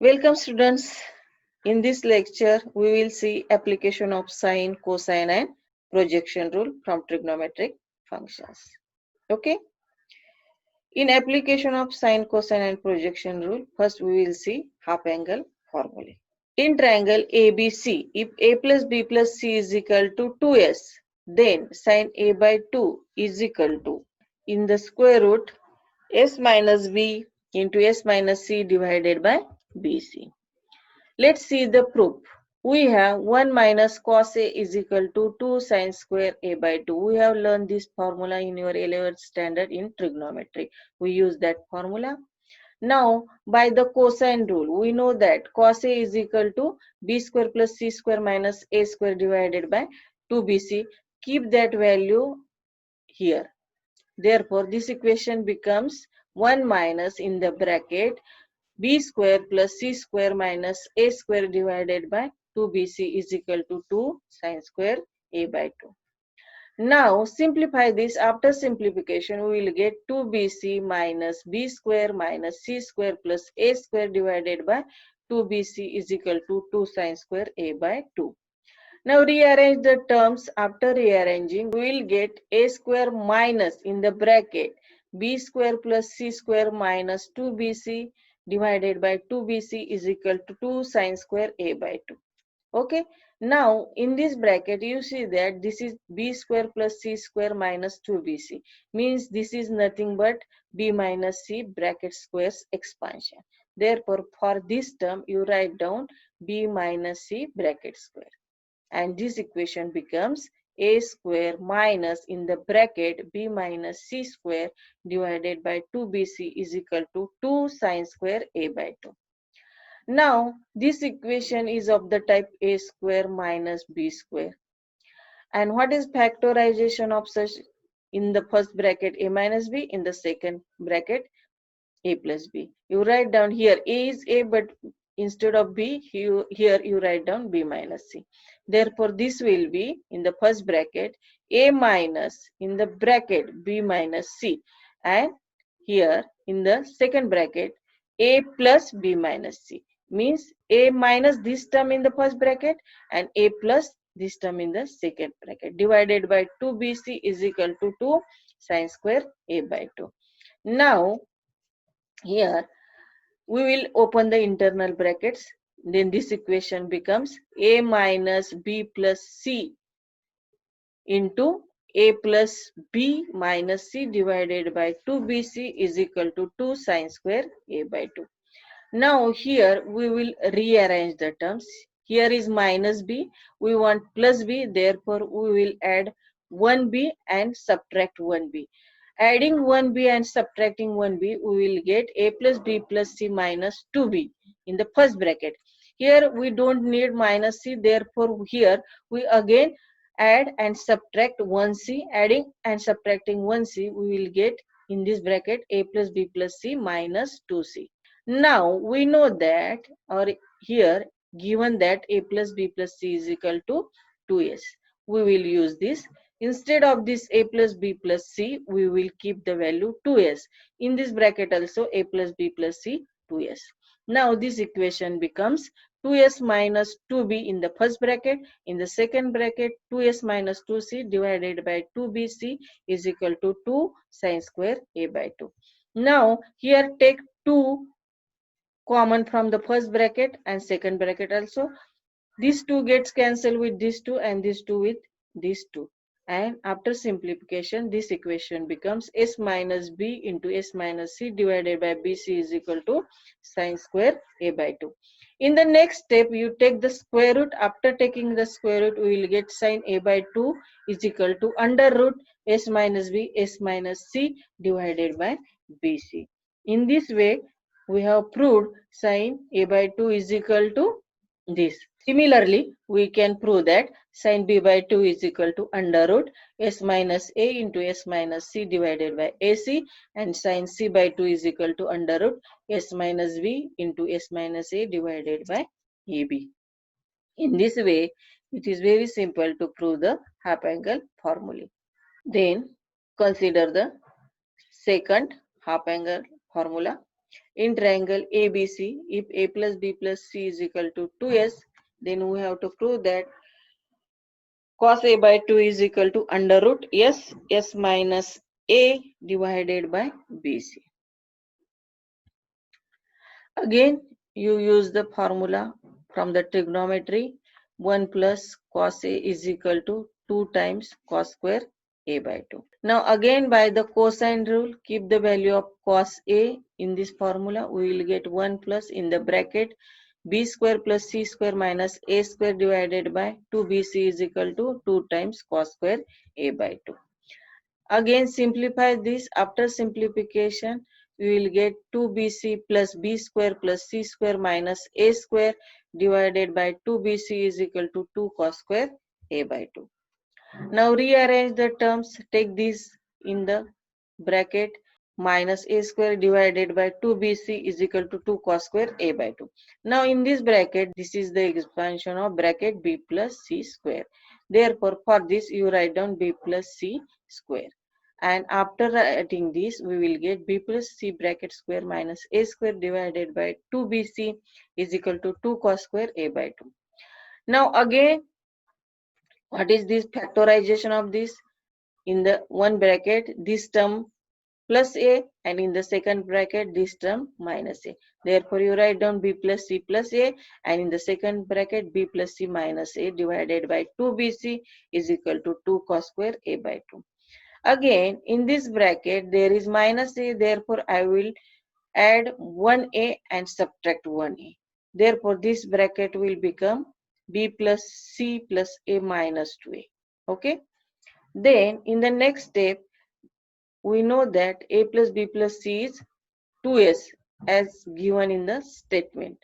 Welcome students. In this lecture, we will see application of sine, cosine and projection rule from trigonometric functions. Okay. In application of sine, cosine and projection rule, first we will see half angle formula. In triangle ABC, if a plus b plus c is equal to 2s, then sine a by 2 is equal to, in the square root, s minus b into s minus c divided by bc. Let's see the proof. We have 1 minus cos A is equal to 2 sine square A by 2. We have learned this formula in your 11th standard in trigonometry. We use that formula. Now, by the cosine rule, we know that cos A is equal to B square plus C square minus A square divided by 2BC. Keep that value here. Therefore, this equation becomes 1 minus in the bracket b square plus c square minus a square divided by 2bc is equal to 2 sine square a by 2. Now simplify this. After simplification we will get 2bc minus b square minus c square plus a square divided by 2bc is equal to 2 sine square a by 2. Now rearrange the terms. After rearranging, we will get a square minus in the bracket b square plus c square minus 2bc divided by 2bc is equal to 2 sine square a by 2. Okay. Now in this bracket you see that this is b square plus c square minus 2bc, means this is nothing but b minus c bracket squares expansion. Therefore for this term you write down b minus c bracket square, and this equation becomes a square minus in the bracket b minus c square divided by 2bc is equal to 2 sine square a by 2. Now this equation is of the type a square minus b square. And what is factorization of such? In the first bracket a minus b, in the second bracket a plus b. You write down here a is a, but instead of b, here you write down b minus c. Therefore, this will be in the first bracket a minus in the bracket b minus c, and here in the second bracket a plus b minus c. Means a minus this term in the first bracket and a plus this term in the second bracket divided by 2bc is equal to 2 sine square a by 2. Now here we will open the internal brackets. Then this equation becomes a minus b plus c into a plus b minus c divided by 2bc is equal to 2 sine square a by 2. Now here we will rearrange the terms. Here is minus b, we want plus b, therefore we will add 1b and subtract 1b. Adding 1b and subtracting 1b, we will get a plus b plus c minus 2b in the first bracket. Here we don't need minus c, therefore here we again add and subtract 1c. Adding and subtracting 1c, we will get in this bracket a plus b plus c minus 2c. Now we know that, or here given that a plus b plus c is equal to 2s. We will use this. Instead of this a plus b plus c, we will keep the value 2s. In this bracket also a plus b plus c 2s. Now this equation becomes 2s minus 2b in the first bracket. In the second bracket 2s minus 2c divided by 2bc is equal to 2 sine square a by 2. Now here take 2 common from the first bracket and second bracket also. These two gets cancelled with these two and these two with these two. And after simplification, this equation becomes s minus b into s minus c divided by bc is equal to sine square a by 2. In the next step, you take the square root. After taking the square root, we will get sine a by 2 is equal to under root s minus b s minus c divided by bc. In this way, we have proved sine a by 2 is equal to this. Similarly, we can prove that sine b by 2 is equal to under root s minus a into s minus c divided by ac, and sine c by 2 is equal to under root s minus b into s minus a divided by ab. In this way, it is very simple to prove the half angle formula. Then consider the second half angle formula. In triangle ABC, if A plus B plus C is equal to 2S, then we have to prove that cos A by 2 is equal to under root S minus A divided by BC. Again, you use the formula from the trigonometry. 1 plus cos A is equal to 2 times cos square A by 2. Now again by the cosine rule, keep the value of cos A in this formula. We will get 1 plus in the bracket B square plus C square minus A square divided by 2BC is equal to 2 times cos square A by 2. Again simplify this. After simplification, we will get 2BC plus B square plus C square minus A square divided by 2BC is equal to 2 cos square A by 2. Now rearrange the terms. Take this in the bracket minus A square divided by 2BC is equal to 2 cos square A by 2. Now in this bracket, this is the expansion of bracket B plus C square. Therefore, for this you write down B plus C square. And after writing this, we will get B plus C bracket square minus A square divided by 2BC is equal to 2 cos square A by 2. Now again, what is this factorization of this? In the one bracket, this term plus A, and in the second bracket, this term minus A. Therefore, you write down B plus C plus A, and in the second bracket, B plus C minus A divided by 2BC is equal to 2 cos square A by 2. Again, in this bracket, there is minus A, therefore, I will add 1A and subtract 1A. Therefore, this bracket will become B plus C plus A minus 2A. Okay. Then, in the next step, we know that A plus B plus C is 2S as given in the statement.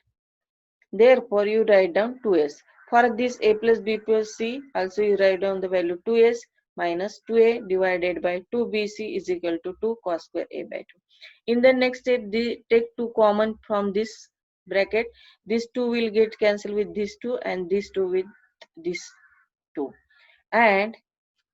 Therefore, you write down 2S. For this A plus B plus C, also you write down the value 2S minus 2A divided by 2BC is equal to 2 cos square A by 2. In the next step, take 2 common from this bracket. This 2 will get cancelled with this 2 and this 2 with this 2. And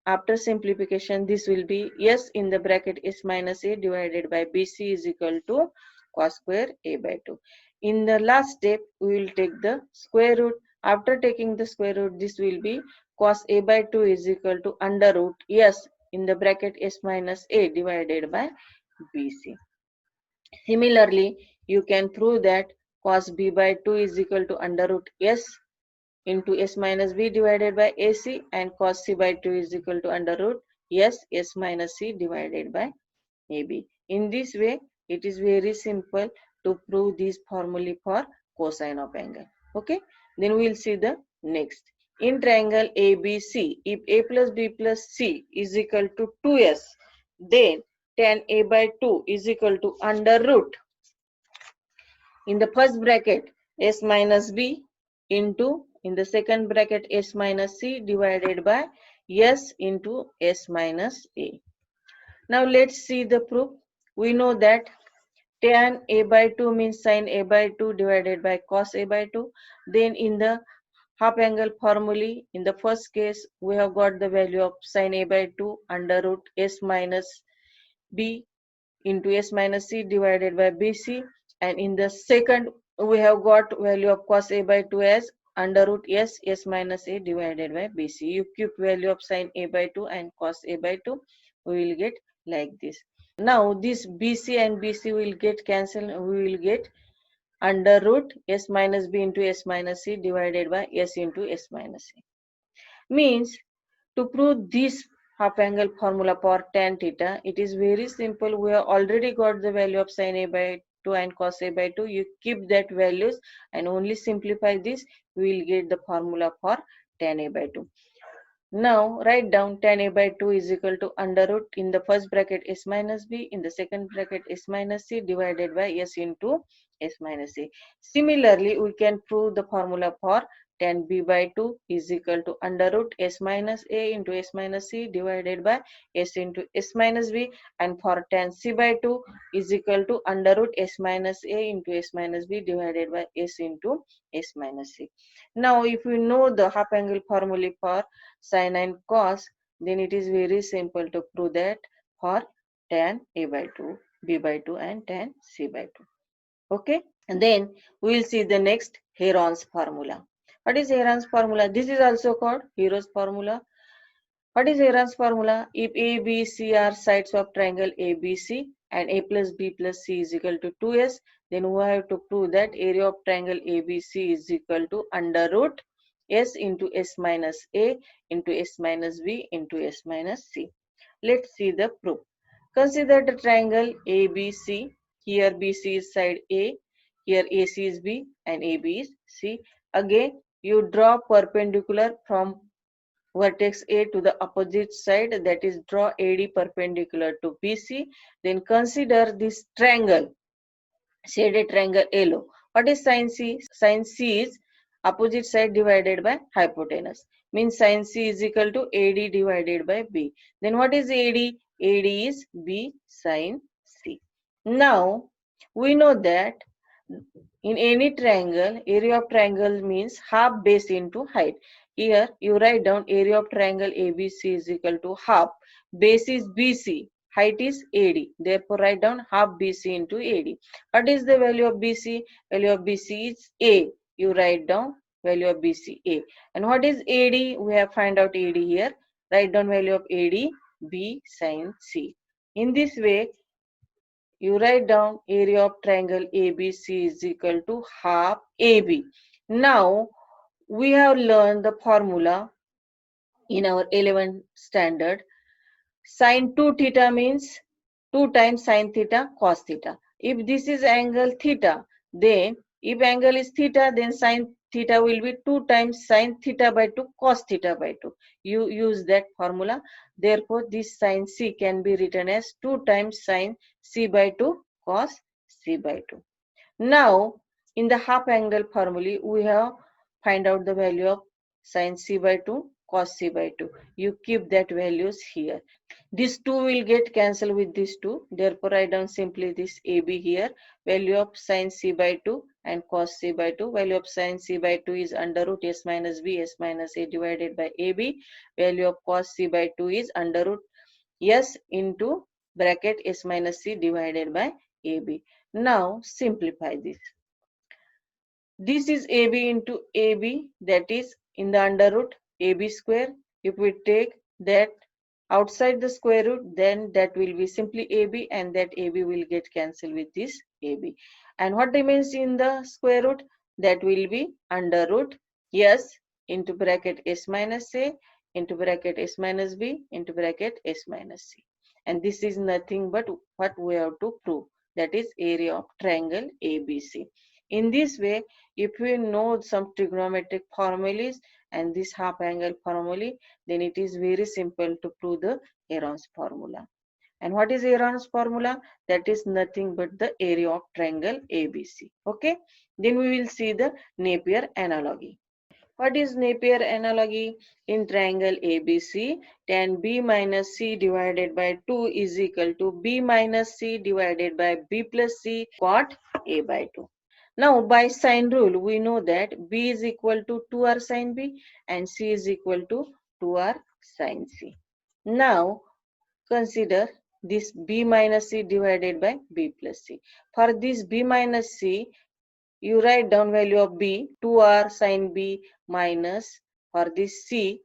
after simplification, this will be S in the bracket S minus A divided by BC is equal to cos square A by 2. In the last step, we will take the square root. After taking the square root, this will be cos A by 2 is equal to under root S in the bracket S minus A divided by BC. Similarly, you can prove that cos B by 2 is equal to under root S into S minus B divided by AC, and cos C by 2 is equal to under root S minus C divided by AB. In this way, it is very simple to prove this formula for cosine of angle. Okay, then we will see the next. In triangle ABC, if A plus B plus C is equal to 2S, then tan A by 2 is equal to under root in the first bracket S minus B into in the second bracket S minus C divided by S into S minus A. Now let's see the proof. We know that tan A by 2 means sin A by 2 divided by cos A by 2. Then in the half angle formula, in the first case, we have got the value of sin A by 2 under root S minus B into S minus C divided by BC, and in the second we have got value of cos A by 2 as under root S minus A divided by BC. You keep value of sin A by 2 and cos A by 2, we will get like this. Now this BC and BC will get cancelled, we will get under root S minus B into S minus C divided by S into S minus C. Means to prove this half angle formula for tan theta, it is very simple. We have already got the value of sin A by 2 and cos A by 2. You keep that values and only simplify this, we will get the formula for tan A by 2. Now write down tan A by 2 is equal to under root in the first bracket S minus B, in the second bracket S minus C divided by S into S minus C. Similarly, we can prove the formula for tan B by 2 is equal to under root S minus A into S minus C divided by S into S minus B, and for tan C by 2 is equal to under root S minus A into S minus B divided by S into S minus C. Now if we know the half angle formula for sin and cos, then it is very simple to prove that for tan A by 2, B by 2 and tan C by 2. Okay, and then we will see the next Heron's formula. What is Heron's formula? This is also called Heron's formula. What is Heron's formula? If A, B, C are sides of triangle ABC and A plus B plus C is equal to 2S, then we have to prove that area of triangle ABC is equal to under root S into S minus A into S minus B into S minus C. Let's see the proof. Consider the triangle ABC. Here BC is side A, here AC is B and AB is C. Again, you draw perpendicular from vertex A to the opposite side, that is draw AD perpendicular to BC. Then consider this triangle, shaded triangle yellow. What is sin C? Sin C is opposite side divided by hypotenuse. Means sin C is equal to AD divided by B. Then what is AD? AD is B sin C. Now we know that in any triangle, area of triangle means half base into height. Here you write down area of triangle ABC is equal to half. Base is BC, height is AD. Therefore write down half BC into AD. What is the value of BC? Value of BC is A. You write down value of BC A. And what is AD? We have find out AD here. Write down value of AD B sin C. In this way, you write down area of triangle ABC is equal to half AB. Now, we have learned the formula in our 11th standard. Sin 2 theta means 2 times sin theta cos theta. If this is angle theta, then if angle is theta, then sin theta will be 2 times sin theta by 2 cos theta by 2. You use that formula. Therefore, this sin C can be written as 2 times sin C by 2 cos C by 2. Now, in the half angle formula, we have find out the value of sin C by 2 cos C by 2. You keep that values here. This 2 will get cancelled with this 2. Therefore, write down simply this AB here. Value of sin C by 2 and cos C by 2. Value of sin C by 2 is under root S minus B, S minus A divided by AB. Value of cos C by 2 is under root S into bracket S minus C divided by AB. Now, simplify this. This is AB into AB, that is in the under root AB square. If we take that outside the square root, then that will be simply AB and that AB will get cancelled with this AB. And what remains in the square root? That will be under root S into bracket S minus A into bracket S minus B into bracket S minus C. And this is nothing but what we have to prove, that is area of triangle ABC. In this way, if we know some trigonometric formulas and this half angle formula, then it is very simple to prove the Heron's formula. And what is Heron's formula? That is nothing but the area of triangle ABC. Okay. Then we will see the Napier analogy. What is Napier analogy? In triangle ABC, tan B minus C divided by 2 is equal to B minus C divided by B plus C cot A by 2. Now, by sine rule, we know that B is equal to 2R sine B and C is equal to 2R sine C. Now, consider this B minus C divided by B plus C. For this B minus C, you write down value of B, 2R sine B minus, for this C,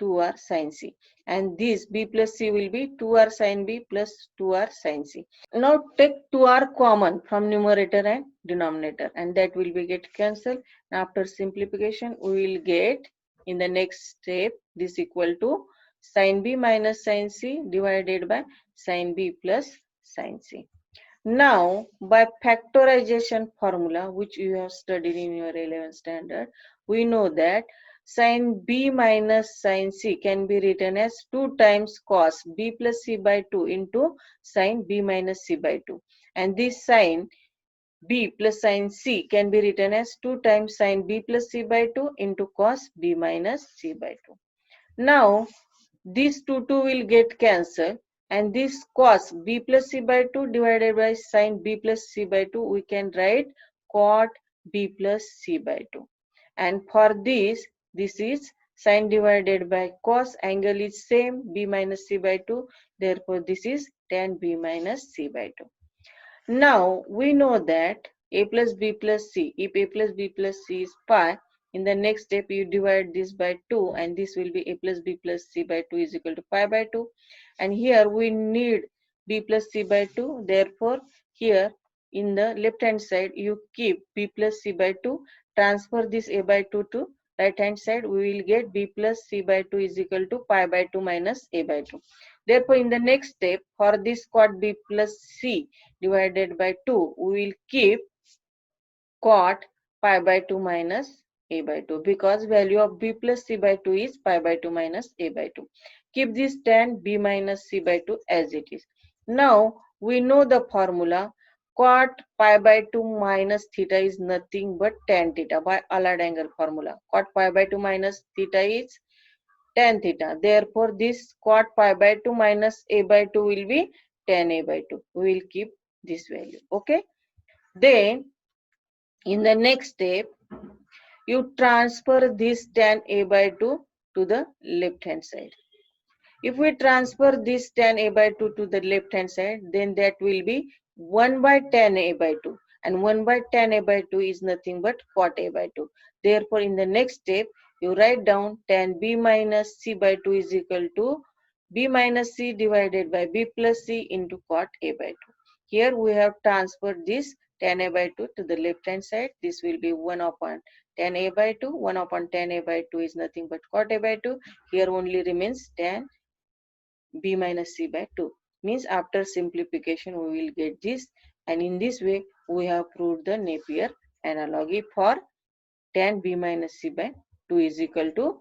2R sine C. And this B plus C will be 2R sine B plus 2R sine C. Now take 2R common from numerator and denominator and that will be get cancelled. After simplification, we will get in the next step this equal to sine B minus sine C divided by sine B plus sine C. Now, by factorization formula, which you have studied in your 11th standard, we know that sin B minus sin C can be written as 2 times cos B plus C by 2 into sin B minus C by 2. And this sin B plus sin C can be written as 2 times sin B plus C by 2 into cos B minus C by 2. Now, these two will get cancelled and this cos B plus C by 2 divided by sin B plus C by 2, we can write cot B plus C by 2. And for this is sin divided by cos, angle is same, B minus C by 2, therefore this is tan B minus C by 2. Now we know that a plus b plus c. If a plus b plus c is pi, in the next step you divide this by 2 and this will be a plus b plus c by 2 is equal to pi by 2. And here we need b plus c by 2. Therefore, here in the left hand side you keep b plus c by 2. Transfer this a by 2 to right hand side. We will get b plus c by 2 is equal to pi by 2 minus a by 2. Therefore, in the next step, for this quad b plus c divided by 2, we will keep cot pi by 2 minus a by 2 because value of b plus c by 2 is pi by 2 minus a by 2. Keep this tan b minus c by 2 as it is. Now we know the formula. Cot pi by 2 minus theta is nothing but tan theta by allied angle formula. Cot pi by 2 minus theta is tan theta. Therefore, this cot pi by 2 minus a by 2 will be tan a by 2. We will keep this value. Okay. Then in the next step, you transfer this tan a by 2 to the left hand side. If we transfer this tan a by 2 to the left hand side, then that will be 1 by tan a by 2. And 1 by tan a by 2 is nothing but cot a by 2. Therefore, in the next step, you write down tan b minus c by 2 is equal to b minus c divided by b plus c into cot a by 2. Here we have transferred this tan a by 2 to the left hand side. This will be 1 upon tan a by 2. 1 upon tan a by 2 is nothing but cot a by 2. Here only remains tan b minus c by 2. Means after simplification we will get this, and in this way we have proved the Napier analogy for tan b minus c by 2 is equal to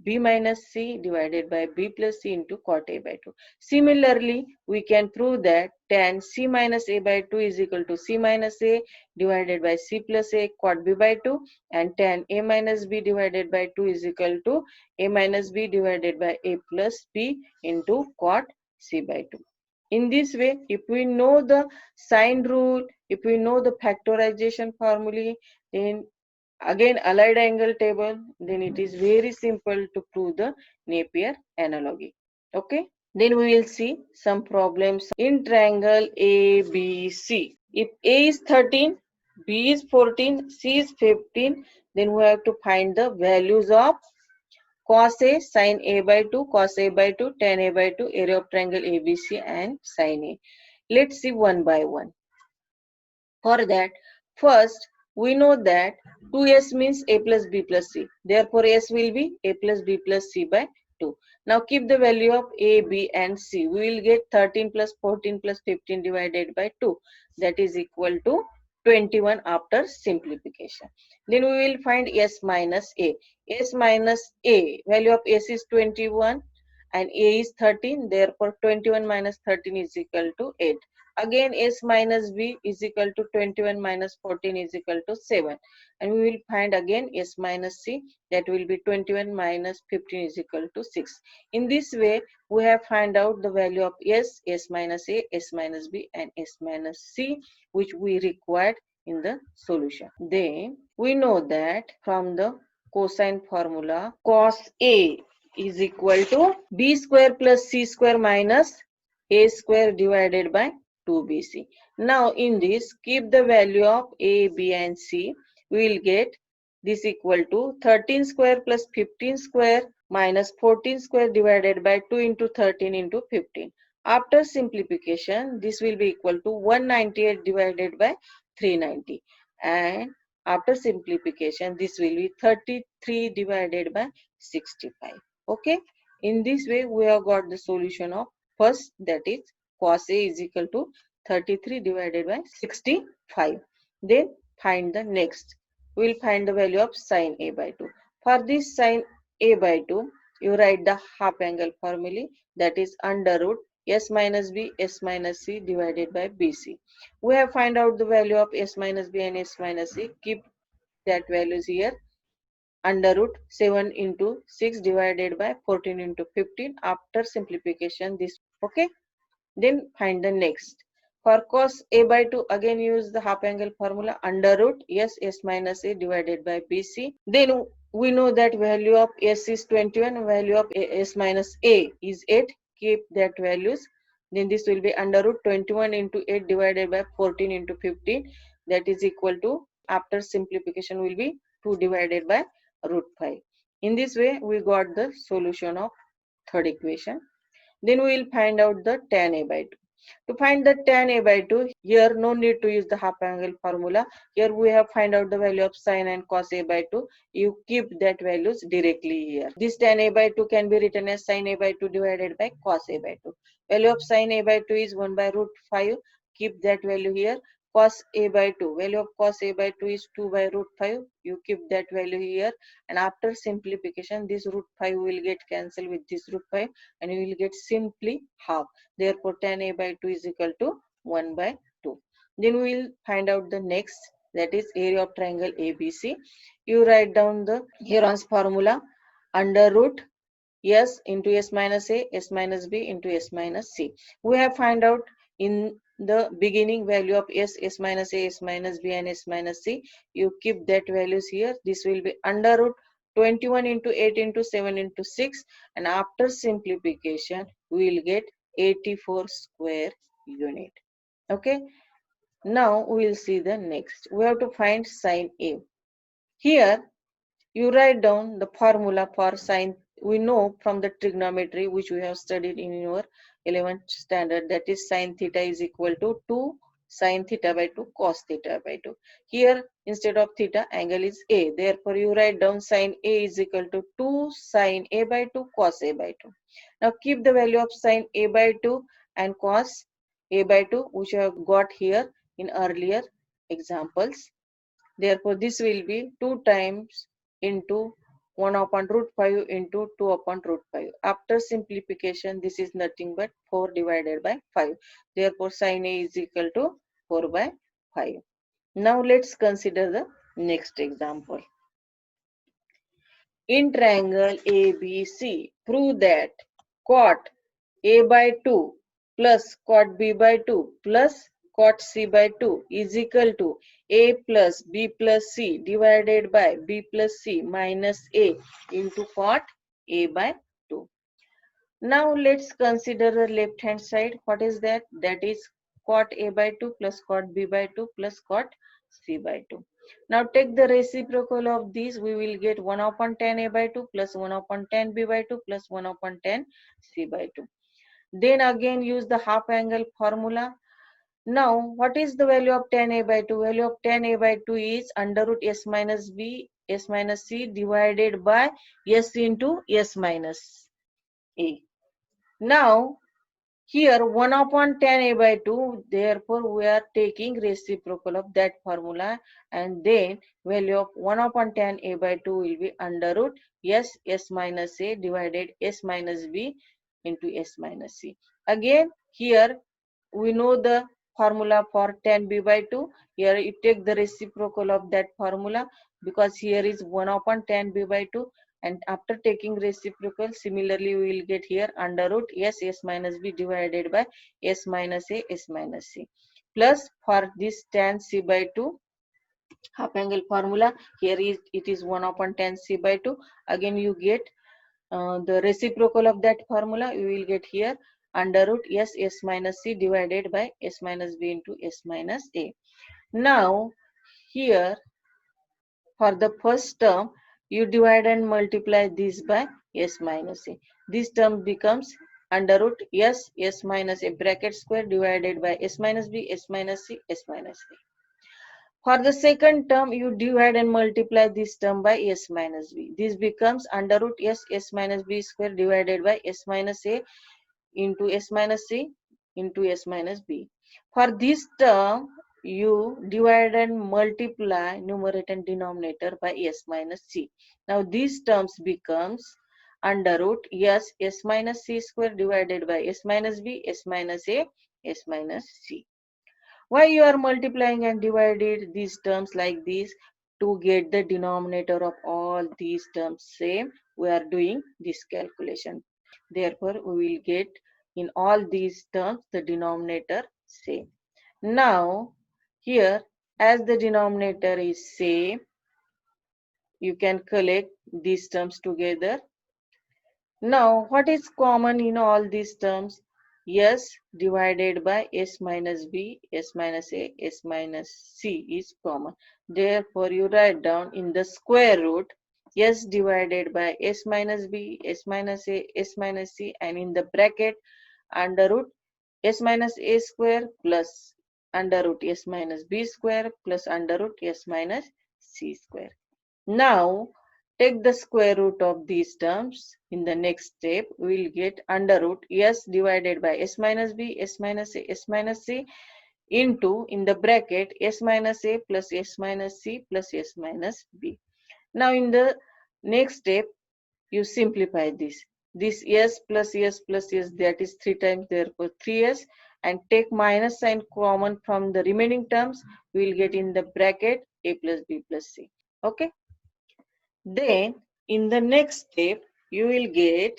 b minus c divided by b plus c into cot a by 2. Similarly, we can prove that tan c minus a by 2 is equal to c minus a divided by c plus a cot b by 2, and tan a minus b divided by 2 is equal to a minus b divided by a plus b into cot c by 2. In this way, if we know the sign rule, if we know the factorization formula, then again allied angle table, then it is very simple to prove the Napier analogy. Okay. Then we will see some problems in triangle ABC. If A is 13, B is 14, C is 15, then we have to find the values of cos A, sin A by 2, cos A by 2, tan A by 2, area of triangle ABC and sin A. Let's see one by one. For that, first we know that 2s means a plus b plus c. Therefore, s will be a plus b plus c by 2. Now keep the value of a, b and c. We will get 13 plus 14 plus 15 divided by 2. That is equal to 21 after simplification. Then we will find s minus a. S minus a, value of s is 21 and a is 13. Therefore, 21 minus 13 is equal to 8. Again, s minus b is equal to 21 minus 14 is equal to 7. And we will find again s minus c, that will be 21 minus 15 is equal to 6. In this way, we have found out the value of s, s minus a, s minus b and s minus c, which we required in the solution. Then we know that from the cosine formula, cos a is equal to b square plus c square minus a square divided by 2bc. Now in this, keep the value of a, b and c. We will get this equal to 13 square plus 15 square minus 14 square divided by 2 into 13 into 15. After simplification, this will be equal to 198 divided by 390. And after simplification, this will be 33 divided by 65. Okay. In this way, we have got the solution of first, that is cos A is equal to 33 divided by 65. Then find the next. We will find the value of sin A by 2. For this sin A by 2, you write the half angle formula, that is under root s minus b, s minus c divided by bc. We have find out the value of s minus b and s minus c. Keep that values here. Under root 7 into 6 divided by 14 into 15. After simplification, this. Okay. Then find the next. For cos a by 2, again use the half angle formula, under root s, s minus a divided by bc. Then we know that value of s is 21, value of s minus a is 8. Keep that values. Then this will be under root 21 into 8 divided by 14 into 15. that is equal to, after simplification will be 2 divided by root 5. In this way we got the solution of third equation. Then we will find out the tan a by 2. To find the tan a by 2, here no need to use the half angle formula. Here we have find out the value of sin and cos a by 2. You keep that values directly here. This tan a by 2 can be written as sin a by 2 divided by cos a by 2. Value of sin a by 2 is 1 by root 5. Keep that value here. Cos a by 2. Value of cos a by 2 is 2 by root 5. You keep that value here. And after simplification, this root 5 will get cancelled with this root 5 and you will get simply half. Therefore, tan a by 2 is equal to 1 by 2. Then we will find out the next, that is area of triangle ABC. You write down the Heron's formula, under root S into S minus A, S minus B into S minus C. We have find out in the beginning value of S, S minus A, S minus B and S minus C. You keep that values here. This will be under root 21 into 8 into 7 into 6, and after simplification we will get 84 square unit. Okay. Now we will see the next. We have to find sin A. Here you write down the formula for sine. We know from the trigonometry which we have studied in your 11th standard, that is sine theta is equal to 2 sine theta by 2 cos theta by 2. Here instead of theta, angle is A. Therefore you write down sine A is equal to 2 sine A by 2 cos A by 2. Now keep the value of sine A by 2 and cos A by 2 which you have got here in earlier examples. Therefore, this will be 2 times into 1 upon root 5 into 2 upon root 5. After simplification, this is nothing but 4 divided by 5. Therefore, sin A is equal to 4 by 5. Now, let's consider the next example. In triangle ABC, prove that cot A by 2 plus cot B by 2 plus cot C by 2 is equal to A plus B plus C divided by B plus C minus A into cot A by 2. Now let's consider the left hand side. What is that? That is cot A by 2 plus cot B by 2 plus cot C by 2. Now take the reciprocal of these. We will get 1 upon tan A by 2 plus 1 upon tan B by 2 plus 1 upon tan C by 2. Then again use the half angle formula. Now what is the value of tan A by 2? Value of tan A by 2 is under root S minus B, S minus C divided by S into S minus A. Now here 1 upon tan A by 2, therefore we are taking reciprocal of that formula, and then value of 1 upon tan A by 2 will be under root S minus A divided S minus B into S minus C. Again here we know the formula for tan B by 2. Here you take the reciprocal of that formula, because here is 1 upon tan B by 2, and after taking reciprocal, similarly we will get here under root S minus B divided by S minus A, S minus C. Plus for this tan C by 2, half angle formula, here is it is 1 upon tan C by 2. Again you get the reciprocal of that formula, you will get here under root S minus C divided by S minus B into S minus A. Now here for the first term, you divide and multiply this by S minus A. This term becomes under root S minus A bracket square divided by S minus B, S minus C, S minus A. For the second term, you divide and multiply this term by S minus B. This becomes under root S minus B square divided by S minus A into S minus C into S minus B. For this term, you divide and multiply numerator and denominator by S minus C. Now these terms becomes under root S minus C square divided by S minus B, S minus A, S minus C. Why you are multiplying and divided these terms like this? To get the denominator of all these terms same, we are doing this calculation. Therefore, we will get in all these terms the denominator same. Now, here as the denominator is same, you can collect these terms together. Now, what is common in all these terms? S divided by S minus B, S minus A, S minus C is common. Therefore, you write down in the square root S divided by S minus B, S minus A, S minus C, and in the bracket under root S minus A square plus under root S minus B square plus under root S minus C square. Now, take the square root of these terms. In the next step, we will get under root S divided by S minus B, S minus A, S minus C into in the bracket S minus A plus S minus C plus S minus B. Now, in the next step, you simplify this. This S plus S plus S, that is 3 times, therefore 3S, and take minus sign common from the remaining terms. We will get in the bracket A plus B plus C. Okay. Then in the next step, you will get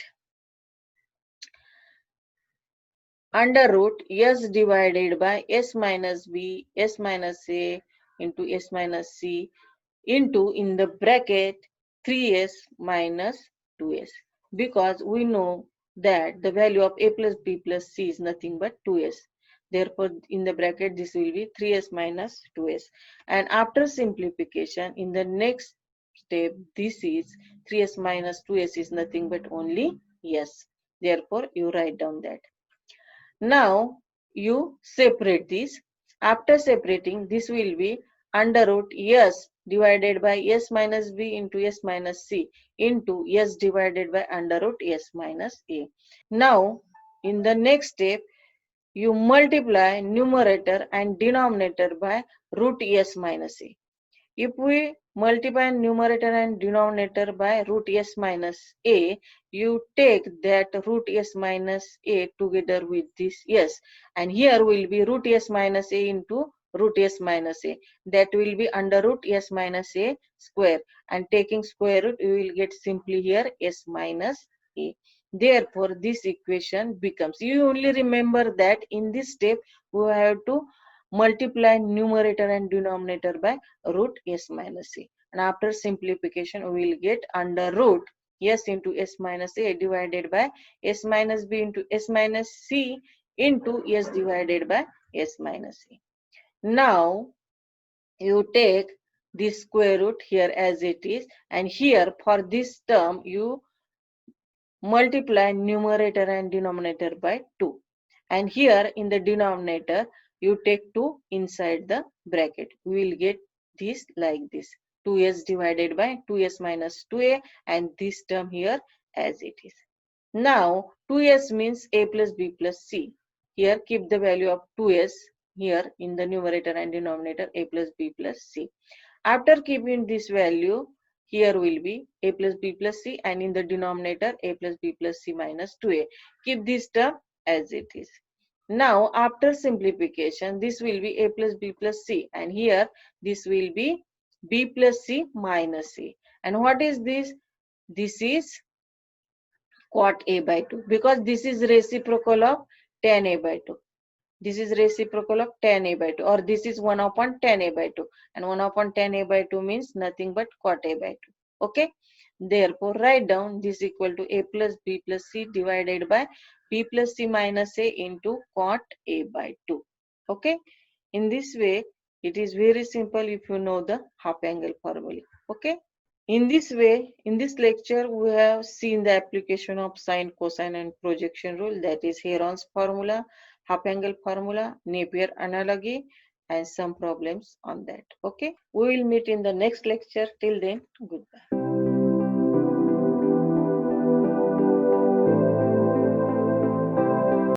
under root S divided by S minus B, S minus A into S minus C into in the bracket 3S minus 2S, because we know that the value of A plus B plus C is nothing but 2S. Therefore, in the bracket this will be 3S minus 2S. And after simplification, in the next step, this is 3S minus 2S is nothing but only S. Therefore, you write down that. Now you separate this. After separating, this will be under root S divided by S minus B into S minus C into S divided by under root S minus A. Now, in the next step, you multiply numerator and denominator by root S minus A. If we multiply numerator and denominator by root S minus A, you take that root S minus A together with this S, and here will be root S minus A into root S minus A. That will be under root S minus A square, and taking square root, you will get simply here S minus A. Therefore, this equation becomes, you only remember that in this step, we have to multiply numerator and denominator by root S minus A. And after simplification, we will get under root S into S minus A divided by S minus B into S minus C into S divided by S minus A. Now, you take this square root here as it is, and here for this term, you multiply numerator and denominator by 2. And here in the denominator, you take 2 inside the bracket. We will get this like this. 2s divided by 2s minus 2a, and this term here as it is. Now 2s means a plus b plus c. Here keep the value of 2s here in the numerator and denominator, a plus b plus c. After keeping this value, here will be a plus b plus c, and in the denominator a plus b plus c minus 2a. Keep this term as it is. Now after simplification, this will be a plus b plus c, and here this will be b plus c minus c. And what is this? This is cot a by 2, because this is reciprocal of tan a by 2. This is reciprocal of tan a by 2, or this is 1 upon tan a by 2, and 1 upon tan a by 2 means nothing but cot a by 2. Okay, therefore write down this equal to a plus b plus c divided by b plus c minus a into cot a by 2. Okay, in this way it is very simple if you know the half angle formula. Okay, in this way, in this lecture, we have seen the application of sine, cosine and projection rule, that is Heron's formula, half angle formula, Napier analogy, and some problems on that. Okay, we will meet in the next lecture. Till then, goodbye.